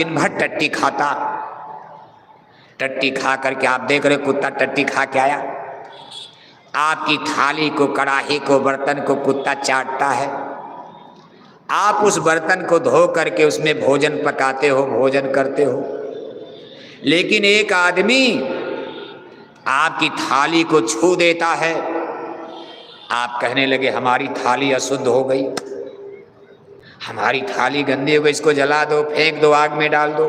दिन भर टट्टी खाता। टट्टी खा करके आप देख रहे कुत्ता टट्टी खा के आया, आपकी थाली को, कड़ाही को, बर्तन को कुत्ता चाटता है। आप उस बर्तन को धो करके उसमें भोजन पकाते हो, भोजन करते हो, लेकिन एक आदमी आपकी थाली को छू देता है। आप कहने लगे हमारी थाली अशुद्ध हो गई, हमारी थाली गंदी हो गई, इसको जला दो, फेंक दो, आग में डाल दो।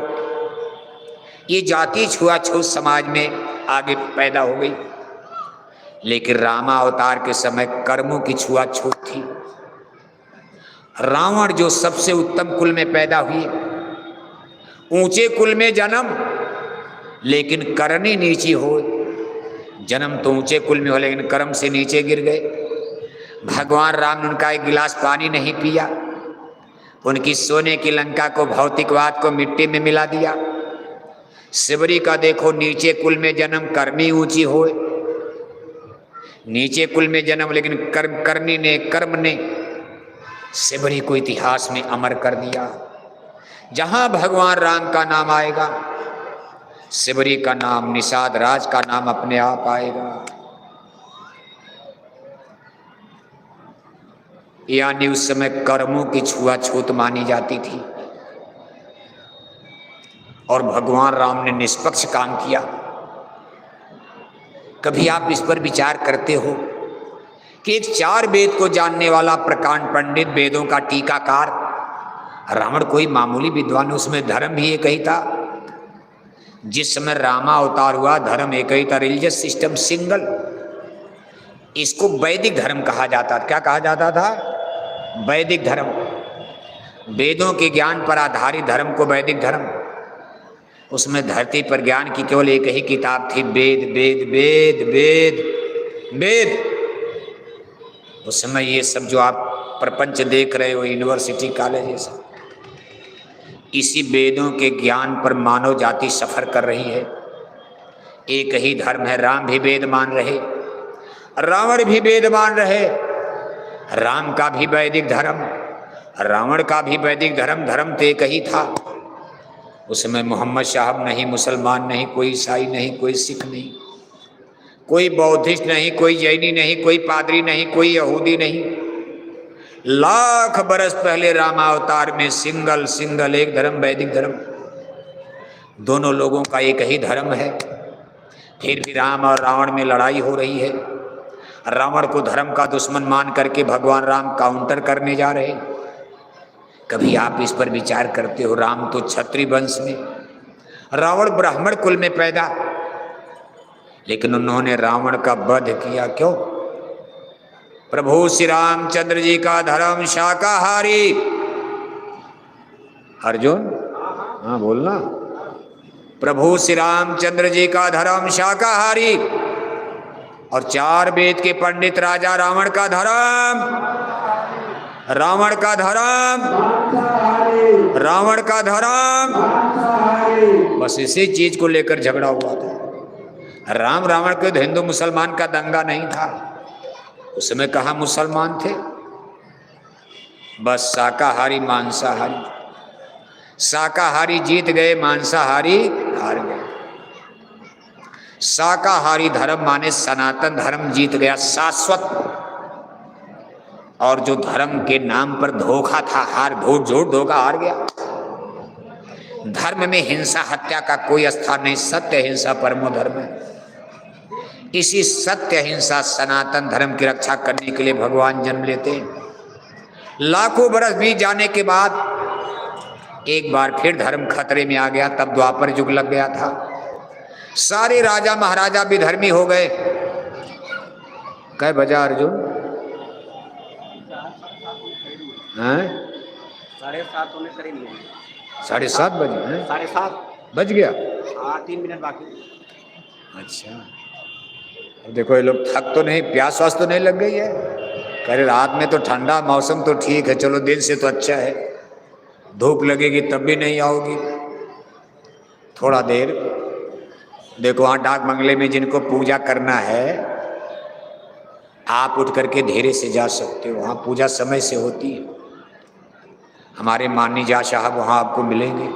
ये जाति छुआछूत समाज में आगे पैदा हो गई। लेकिन रामा अवतार के समय कर्मों की छुआछूत थी। रावण जो सबसे उत्तम कुल में पैदा हुए, ऊंचे कुल में जन्म, लेकिन करनी नीची हो। जन्म तो ऊंचे कुल में हो लेकिन कर्म से नीचे गिर गए। भगवान राम ने उनका एक गिलास पानी नहीं पिया, उनकी सोने की लंका को, भौतिकवाद को मिट्टी में मिला दिया। शिवरी का देखो नीचे कुल में जन्म, कर्मी ऊंची हो, नीचे कुल में जन्म लेकिन करनी ने, कर्म ने शिवरी को इतिहास में अमर कर दिया। जहां भगवान राम का नाम आएगा, शिवरी का नाम, निषाद राज का नाम अपने आप आएगा। यानी उस समय कर्मों की छुआछूत मानी जाती थी और भगवान राम ने निष्पक्ष काम किया। कभी आप इस पर विचार करते हो कि एक 4 वेद को जानने वाला प्रकांड पंडित, वेदों का टीकाकार रावण कोई मामूली विद्वान, उसमें धर्म भी एक ही था। जिस समय रामा अवतार हुआ धर्म एक ही था, रिलीजियस सिस्टम सिंगल। इसको वैदिक धर्म कहा जाता था। क्या कहा जाता था? वैदिक धर्म। वेदों के ज्ञान पर आधारित धर्म को वैदिक धर्म। उसमें धरती पर ज्ञान की केवल एक ही किताब थी, वेद वेद वेद वेद वेद। उस समय ये सब जो आप प्रपंच देख रहे हो, यूनिवर्सिटी, कॉलेज, ये सब इसी वेदों के ज्ञान पर मानव जाति सफर कर रही है। एक ही धर्म है। राम भी वेद मान रहे, रावण भी वेद मान रहे। राम का भी वैदिक धर्म, रावण का भी वैदिक धर्म। धर्म तो एक ही था। उसमें मोहम्मद साहब नहीं, मुसलमान नहीं, कोई ईसाई नहीं, कोई सिख नहीं, कोई बौद्धिस्ट नहीं, कोई जैनी नहीं, कोई पादरी नहीं, कोई यहूदी नहीं। लाख बरस पहले रामावतार में सिंगल सिंगल एक धर्म, वैदिक धर्म। दोनों लोगों का एक ही धर्म है। फिर भी राम और रावण में लड़ाई हो रही है। रावण को धर्म का दुश्मन मान करके भगवान राम काउंटर करने जा रहे। कभी आप इस पर विचार करते हो? राम तो क्षत्रिय वंश में, रावण ब्राह्मण कुल में पैदा, लेकिन उन्होंने रावण का वध किया। क्यों? प्रभु श्री रामचंद्र जी का धर्म शाकाहारी। अर्जुन, हाँ बोलना। प्रभु श्री रामचंद्र जी का धर्म शाकाहारी और 4 वेद के पंडित राजा रावण का धर्म, रावण का धर्म, रावण का धर्म। बस इसी चीज को लेकर झगड़ा हुआ था। राम रावण के हिंदू मुसलमान का दंगा नहीं था। उसमें कहा मुसलमान थे, बस शाकाहारी मांसाहारी। शाकाहारी जीत गए, मांसाहारी हार गए। शाकाहारी धर्म माने सनातन धर्म जीत गया, शाश्वत। और जो धर्म के नाम पर धोखा था, हार, झूठ धोखा, हार गया। धर्म में हिंसा हत्या का कोई स्थान नहीं। सत्य हिंसा परमो धर्म है। इसी सत्य हिंसा सनातन धर्म की रक्षा करने के लिए भगवान जन्म लेते हैं। लाखों बरस बीत जाने के बाद एक बार फिर धर्म खतरे में आ गया। तब द्वापर युग लग गया था। सारे राजा महाराजा भी धर्मी हो गए। कै बजा अर्जुन? 7:30 होने करीब। 7:30 बजे हैं? 7:30 बज गया। 3 मिनट बाकी। अच्छा, अब देखो ये लोग थक तो नहीं, प्यास वास तो नहीं लग गई है? कह रहे रात में तो ठंडा मौसम तो ठीक है, चलो दिन से तो अच्छा है। धूप लगेगी तब भी नहीं आओगी। थोड़ा देर देखो, वहाँ डाक बंगले में जिनको पूजा करना है, आप उठ करके धीरे से जा सकते हो। वहाँ पूजा समय से होती है। हमारे माननीय जज साहब वहाँ आपको मिलेंगे।